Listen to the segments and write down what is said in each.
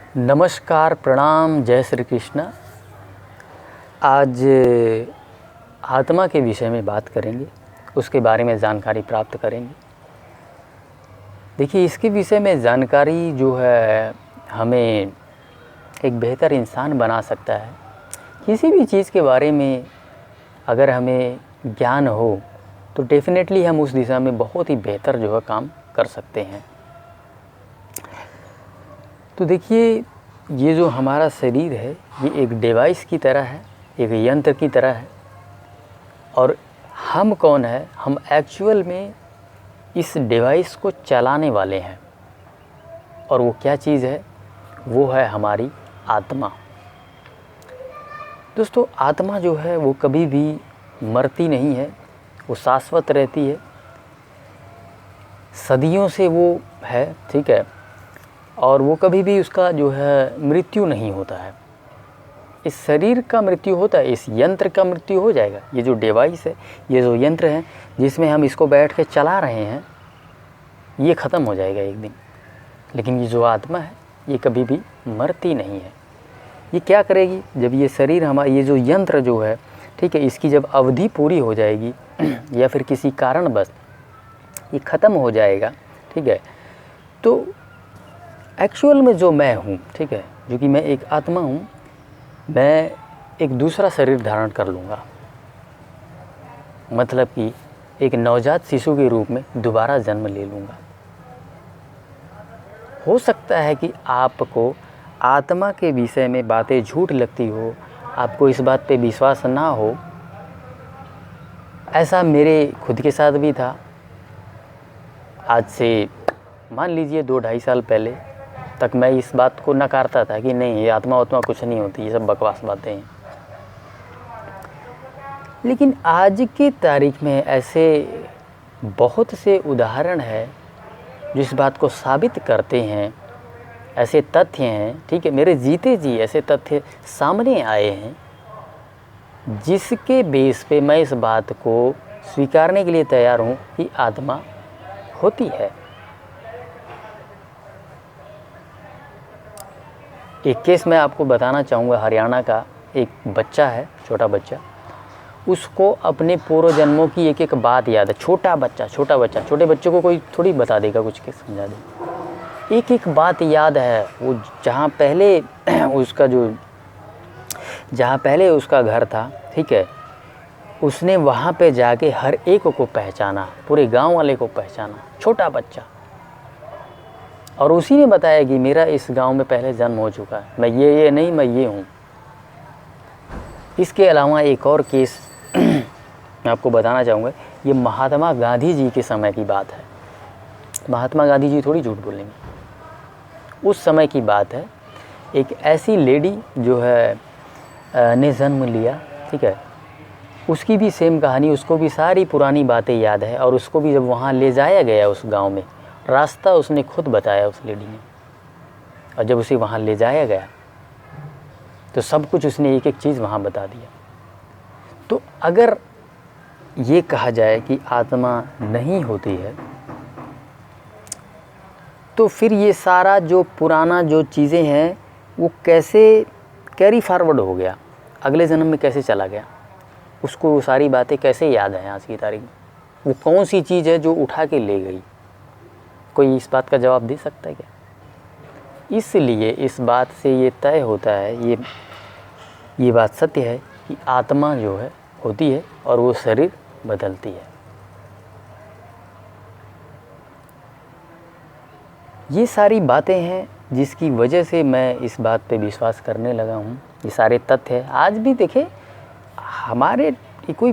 नमस्कार, प्रणाम, जय श्री कृष्ण। आज आत्मा के विषय में बात करेंगे, उसके बारे में जानकारी प्राप्त करेंगे। देखिए, इसके विषय में जानकारी जो है हमें एक बेहतर इंसान बना सकता है। किसी भी चीज़ के बारे में अगर हमें ज्ञान हो तो डेफिनेटली हम उस दिशा में बहुत ही बेहतर जो है काम कर सकते हैं। तो देखिए, ये जो हमारा शरीर है ये एक डिवाइस की तरह है, एक यंत्र की तरह है। और हम कौन है? हम एक्चुअल में इस डिवाइस को चलाने वाले हैं। और वो क्या चीज़ है? वो है हमारी आत्मा। दोस्तों, आत्मा जो है वो कभी भी मरती नहीं है, वो शाश्वत रहती है। सदियों से वो है, ठीक है। और वो कभी भी उसका जो है मृत्यु नहीं होता है। इस शरीर का मृत्यु होता है, इस यंत्र का मृत्यु हो जाएगा। ये जो डिवाइस है, ये जो यंत्र है जिसमें हम इसको बैठ के चला रहे हैं, ये ख़त्म हो जाएगा एक दिन। लेकिन ये जो आत्मा है ये कभी भी मरती नहीं है। ये क्या करेगी? जब ये शरीर हमारा, ये जो यंत्र जो है, ठीक है, इसकी जब अवधि पूरी हो जाएगी या फिर किसी कारणवश ये ख़त्म हो जाएगा, ठीक है, तो एक्चुअल में जो मैं हूँ, ठीक है, जो कि मैं एक आत्मा हूँ, मैं एक दूसरा शरीर धारण कर लूँगा। मतलब कि एक नवजात शिशु के रूप में दोबारा जन्म ले लूँगा। हो सकता है कि आपको आत्मा के विषय में बातें झूठ लगती हो, आपको इस बात पे विश्वास ना हो। ऐसा मेरे खुद के साथ भी था। आज से मान लीजिए 2-2.5 साल पहले तक मैं इस बात को नकारता था कि नहीं, ये आत्मा उतना कुछ नहीं होती, ये सब बकवास बातें हैं। लेकिन आज की तारीख में ऐसे बहुत से उदाहरण हैं जो इस बात को साबित करते हैं। ऐसे तथ्य हैं, ठीक है, मेरे जीते जी ऐसे तथ्य सामने आए हैं जिसके बेस पे मैं इस बात को स्वीकारने के लिए तैयार हूँ कि आत्मा होती है। एक केस मैं आपको बताना चाहूँगा। हरियाणा का एक बच्चा है, छोटा बच्चा, उसको अपने पूर्व जन्मों की एक एक बात याद है। छोटा बच्चा, छोटे बच्चों को कोई थोड़ी बता देगा, कुछ के समझा दे। एक एक बात याद है। वो जहाँ पहले उसका घर था, ठीक है, उसने वहाँ पे जाके हर एक को पहचाना, पूरे गांव वाले को पहचाना, छोटा बच्चा। और उसी ने बताया कि मेरा इस गांव में पहले जन्म हो चुका है, मैं ये नहीं, मैं ये हूँ। इसके अलावा एक और केस मैं आपको बताना चाहूँगा। ये महात्मा गांधी जी के समय की बात है। महात्मा गांधी जी थोड़ी झूठ बोलेंगे। उस समय की बात है। एक ऐसी लेडी जो है ने जन्म लिया, ठीक है, उसकी भी सेम कहानी, उसको भी सारी पुरानी बातें याद है। और उसको भी जब वहाँ ले जाया गया उस गाँव में, रास्ता उसने खुद बताया उस लेडी ने। और जब उसे वहाँ ले जाया गया तो सब कुछ उसने एक एक चीज़ वहाँ बता दिया। तो अगर ये कहा जाए कि आत्मा नहीं होती है, तो फिर ये सारा जो पुराना जो चीज़ें हैं वो कैसे कैरी फॉरवर्ड हो गया, अगले जन्म में कैसे चला गया, उसको वो सारी बातें कैसे याद हैं आज की तारीख में? वो कौन सी चीज़ है जो उठा के ले गई? कोई इस बात का जवाब दे सकता है क्या? इसलिए इस बात से ये तय होता है, ये बात सत्य है कि आत्मा जो है होती है और वो शरीर बदलती है। ये सारी बातें हैं जिसकी वजह से मैं इस बात पे विश्वास करने लगा हूँ। ये सारे तथ्य हैं। आज भी देखें, हमारे कोई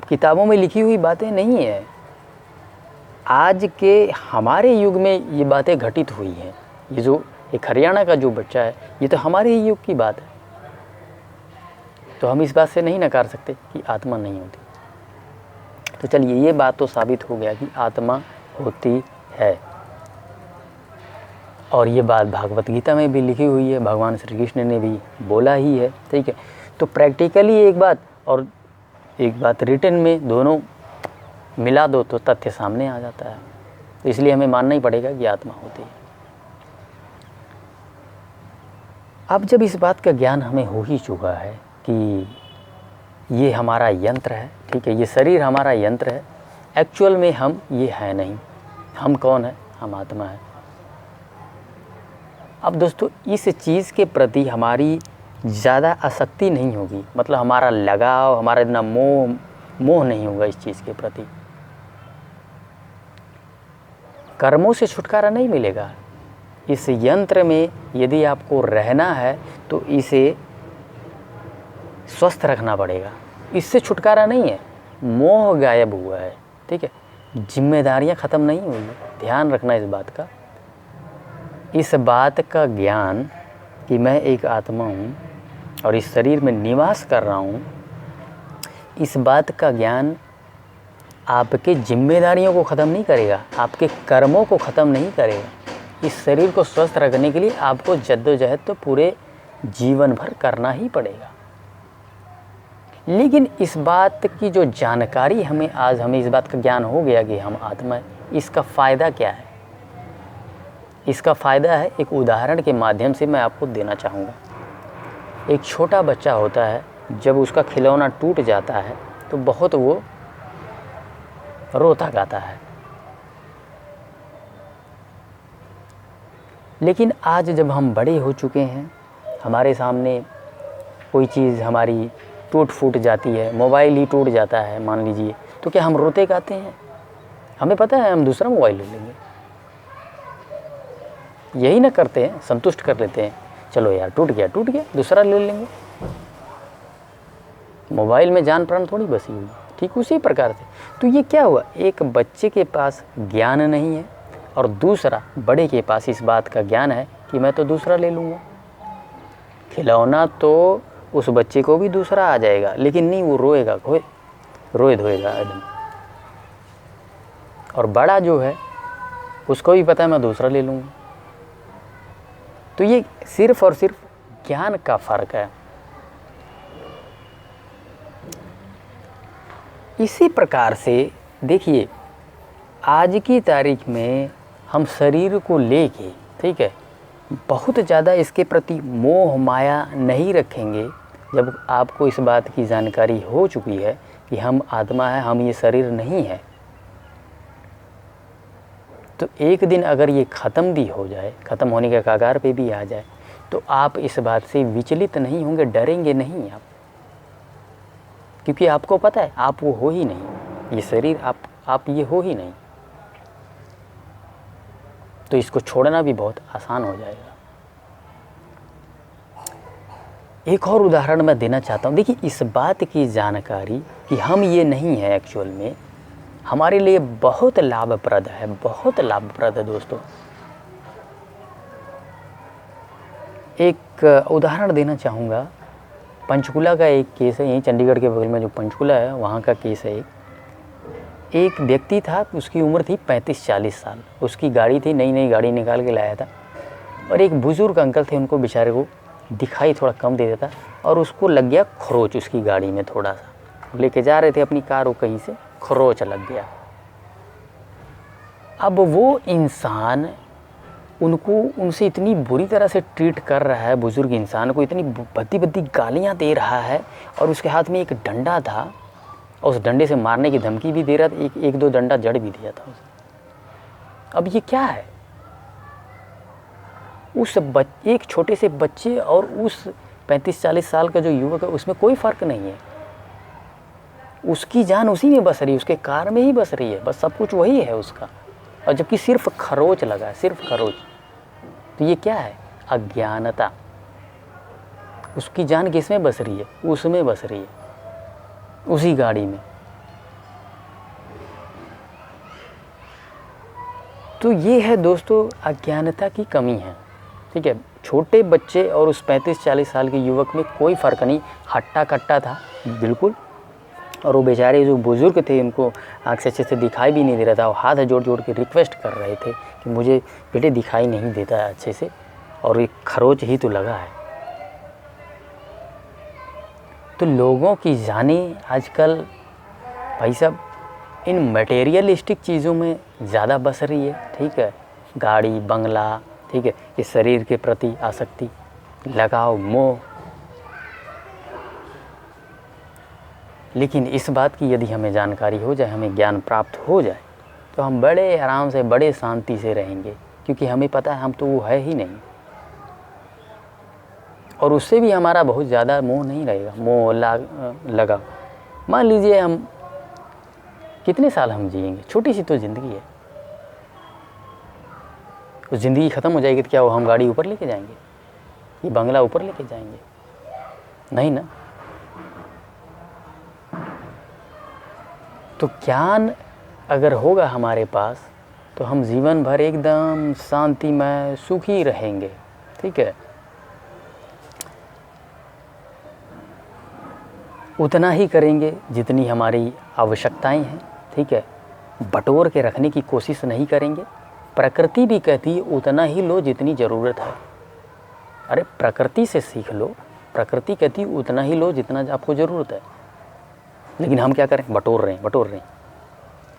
किताबों में लिखी हुई बातें नहीं है। आज के हमारे युग में ये बातें घटित हुई हैं। ये जो एक हरियाणा का जो बच्चा है, ये तो हमारे ही युग की बात है। तो हम इस बात से नहीं नकार सकते कि आत्मा नहीं होती। तो चलिए, ये बात तो साबित हो गया कि आत्मा होती है। और ये बात भागवत गीता में भी लिखी हुई है, भगवान श्री कृष्ण ने भी बोला ही है, ठीक है। तो प्रैक्टिकली एक बात और एक बात रिटन में, दोनों मिला दो तो तथ्य सामने आ जाता है। तो इसलिए हमें मानना ही पड़ेगा कि आत्मा होती है। अब जब इस बात का ज्ञान हमें हो ही चुका है कि ये हमारा यंत्र है, ठीक है, ये शरीर हमारा यंत्र है, एक्चुअल में हम ये है नहीं। हम कौन है? हम आत्मा है। अब दोस्तों इस चीज़ के प्रति हमारी ज़्यादा आसक्ति नहीं होगी, मतलब हमारा लगाव, हमारा इतना मोह नहीं होगा इस चीज़ के प्रति। कर्मों से छुटकारा नहीं मिलेगा। इस यंत्र में यदि आपको रहना है तो इसे स्वस्थ रखना पड़ेगा, इससे छुटकारा नहीं है। मोह गायब हुआ है, ठीक है, जिम्मेदारियां ख़त्म नहीं हुई। ध्यान रखना इस बात का, इस बात का ज्ञान कि मैं एक आत्मा हूँ और इस शरीर में निवास कर रहा हूँ, इस बात का ज्ञान आपके जिम्मेदारियों को ख़त्म नहीं करेगा, आपके कर्मों को ख़त्म नहीं करेगा। इस शरीर को स्वस्थ रखने के लिए आपको जद्दोजहद तो पूरे जीवन भर करना ही पड़ेगा। लेकिन इस बात की जो जानकारी हमें इस बात का ज्ञान हो गया कि हम आत्मा है, इसका फ़ायदा क्या है? इसका फ़ायदा है, एक उदाहरण के माध्यम से मैं आपको देना चाहूँगा। एक छोटा बच्चा होता है, जब उसका खिलौना टूट जाता है तो बहुत वो रोता गाता है। लेकिन आज जब हम बड़े हो चुके हैं, हमारे सामने कोई चीज़ हमारी टूट फूट जाती है, मोबाइल ही टूट जाता है मान लीजिए, तो क्या हम रोते गाते हैं? हमें पता है हम दूसरा मोबाइल ले लेंगे, यही ना करते हैं, संतुष्ट कर लेते हैं, चलो यार टूट गया दूसरा ले लेंगे। मोबाइल में जान प्राण थोड़ी बसी हुई। ठीक उसी प्रकार से तो ये क्या हुआ, एक बच्चे के पास ज्ञान नहीं है और दूसरा बड़े के पास इस बात का ज्ञान है कि मैं तो दूसरा ले लूँगा। खिलौना तो उस बच्चे को भी दूसरा आ जाएगा, लेकिन नहीं, वो रोएगा, रोए धोएगा एकदम। और बड़ा जो है उसको भी पता है मैं दूसरा ले लूँगा। तो ये सिर्फ और सिर्फ ज्ञान का फ़र्क है। इसी प्रकार से देखिए, आज की तारीख में हम शरीर को लेके, ठीक है, बहुत ज़्यादा इसके प्रति मोह माया नहीं रखेंगे। जब आपको इस बात की जानकारी हो चुकी है कि हम आत्मा है, हम ये शरीर नहीं है, तो एक दिन अगर ये ख़त्म भी हो जाए, ख़त्म होने के कगार पे भी आ जाए, तो आप इस बात से विचलित नहीं होंगे, डरेंगे नहीं आप, क्योंकि आपको पता है आप वो हो ही नहीं, ये शरीर आप ये हो ही नहीं। तो इसको छोड़ना भी बहुत आसान हो जाएगा। एक और उदाहरण मैं देना चाहता हूँ। देखिए, इस बात की जानकारी कि हम ये नहीं है एक्चुअल में हमारे लिए बहुत लाभप्रद है, बहुत लाभप्रद है दोस्तों। एक उदाहरण देना चाहूँगा, पंचकुला का एक केस है, यहीं चंडीगढ़ के बगल में जो पंचकुला है वहाँ का केस है। एक व्यक्ति था, उसकी उम्र थी 35-40 साल, उसकी गाड़ी थी, नई गाड़ी निकाल के लाया था, और एक बुज़ुर्ग अंकल थे, उनको बेचारे को दिखाई थोड़ा कम दे देता, और उसको लग गया खरोच उसकी गाड़ी में, थोड़ा सा लेके जा रहे थे अपनी कार, वो कहीं से खरोच लग गया। अब वो इंसान उनसे इतनी बुरी तरह से ट्रीट कर रहा है, बुज़ुर्ग इंसान को इतनी भद्दी गालियाँ दे रहा है, और उसके हाथ में एक डंडा था, और उस डंडे से मारने की धमकी भी दे रहा था, एक दो डंडा जड़ भी दिया था उसे। अब ये क्या है, एक छोटे से बच्चे और उस 35-40 साल का जो युवक है, उसमें कोई फ़र्क नहीं है। उसकी जान उसी में बस रही है, उसके कार में ही बस रही है, बस सब कुछ वही है उसका, और जबकि सिर्फ खरोच लगा है, सिर्फ खरोच। तो ये क्या है, अज्ञानता। उसकी जान किस में बस रही है, उसमें बस रही है, उसी गाड़ी में। तो ये है दोस्तों, अज्ञानता की कमी है, ठीक है। छोटे बच्चे और उस 35-40 साल के युवक में कोई फ़र्क नहीं, हट्टा कट्टा था बिल्कुल। और वो बेचारे जो बुज़ुर्ग थे, उनको आँख से अच्छे से दिखाई भी नहीं दे रहा था, वो हाथ जोड़ जोड़ के रिक्वेस्ट कर रहे थे कि मुझे बेटे दिखाई नहीं देता है अच्छे से, और एक खरोच ही तो लगा है। तो लोगों की जानें आजकल भाई साहब इन मटेरियलिस्टिक चीज़ों में ज़्यादा बस रही है, ठीक है, गाड़ी बंगला, ठीक है, इस शरीर के प्रति आसक्ति। लगाव, मोह। लेकिन इस बात की यदि हमें जानकारी हो जाए, हमें ज्ञान प्राप्त हो जाए, तो हम बड़े आराम से, बड़े शांति से रहेंगे, क्योंकि हमें पता है हम तो वो है ही नहीं, और उससे भी हमारा बहुत ज़्यादा मोह नहीं रहेगा, मोह लगा। मान लीजिए हम कितने साल हम जिएंगे, छोटी सी तो ज़िंदगी है, उस ज़िंदगी ख़त्म हो जाएगी तो क्या वो हम गाड़ी ऊपर लेके जाएंगे, ये बंगला ऊपर लेके जाएंगे? नहीं ना। तो ज्ञान अगर होगा हमारे पास तो हम जीवन भर एकदम शांतिमय, सुखी रहेंगे। ठीक है, उतना ही करेंगे जितनी हमारी आवश्यकताएं हैं। ठीक है, बटोर के रखने की कोशिश नहीं करेंगे। प्रकृति भी कहती है उतना ही लो जितनी ज़रूरत है। अरे प्रकृति से सीख लो, प्रकृति कहती है उतना ही लो जितना आपको ज़रूरत है। लेकिन हम क्या करें, बटोर रहे हैं,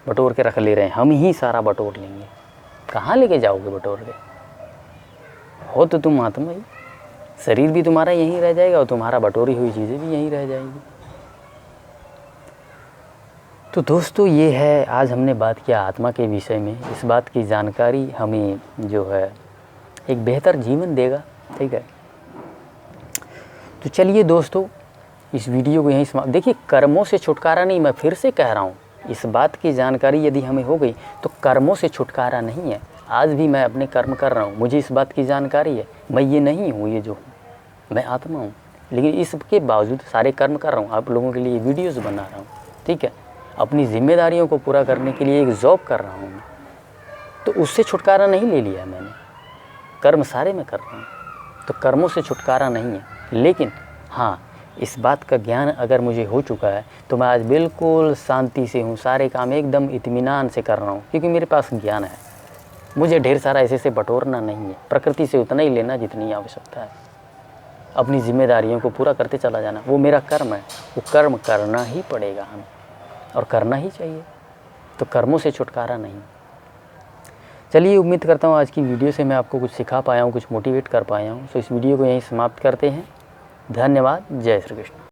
बटोर के रख ले रहे हैं, हम ही सारा बटोर लेंगे। कहाँ लेके जाओगे बटोर के? हो तो तुम आत्मा ही, शरीर भी तुम्हारा यहीं रह जाएगा और तुम्हारा बटोरी हुई चीज़ें भी यहीं रह जाएगी। तो दोस्तों, ये है आज हमने बात किया आत्मा के विषय में। इस बात की जानकारी हमें जो है एक बेहतर जीवन देगा। ठीक है, तो चलिए दोस्तों, इस वीडियो को यहीं समाप्त। देखिए, कर्मों से छुटकारा नहीं, मैं फिर से कह रहा हूँ, इस बात की जानकारी यदि हमें हो गई तो कर्मों से छुटकारा नहीं है। आज भी मैं अपने कर्म कर रहा हूँ, मुझे इस बात की जानकारी है, मैं ये नहीं हूँ, ये जो हूँ मैं आत्मा हूँ। लेकिन इसके बावजूद सारे कर्म कर रहा हूँ, आप लोगों के लिए वीडियोज़ बना रहा हूँ। ठीक है, अपनी जिम्मेदारियों को पूरा करने के लिए एक जॉब कर रहा हूँ मैं, तो उससे छुटकारा नहीं ले लिया मैंने, कर्म सारे मैं कर रहा हूँ, तो कर्मों से छुटकारा नहीं है। लेकिन हाँ, इस बात का ज्ञान अगर मुझे हो चुका है तो मैं आज बिल्कुल शांति से हूँ, सारे काम एकदम इत्मीनान से कर रहा हूँ, क्योंकि मेरे पास ज्ञान है। मुझे ढेर सारा ऐसे बटोरना नहीं है, प्रकृति से उतना ही लेना जितनी आवश्यकता है। अपनी जिम्मेदारियों को पूरा करते चला जाना, वो मेरा कर्म है, वो कर्म करना ही पड़ेगा हमें, और करना ही चाहिए। तो कर्मों से छुटकारा नहीं। चलिए, उम्मीद करता हूँ आज की वीडियो से मैं आपको कुछ सिखा पाया हूँ, कुछ मोटिवेट कर पाया हूँ। तो इस वीडियो को यहीं समाप्त करते हैं। धन्यवाद। जय श्री कृष्ण।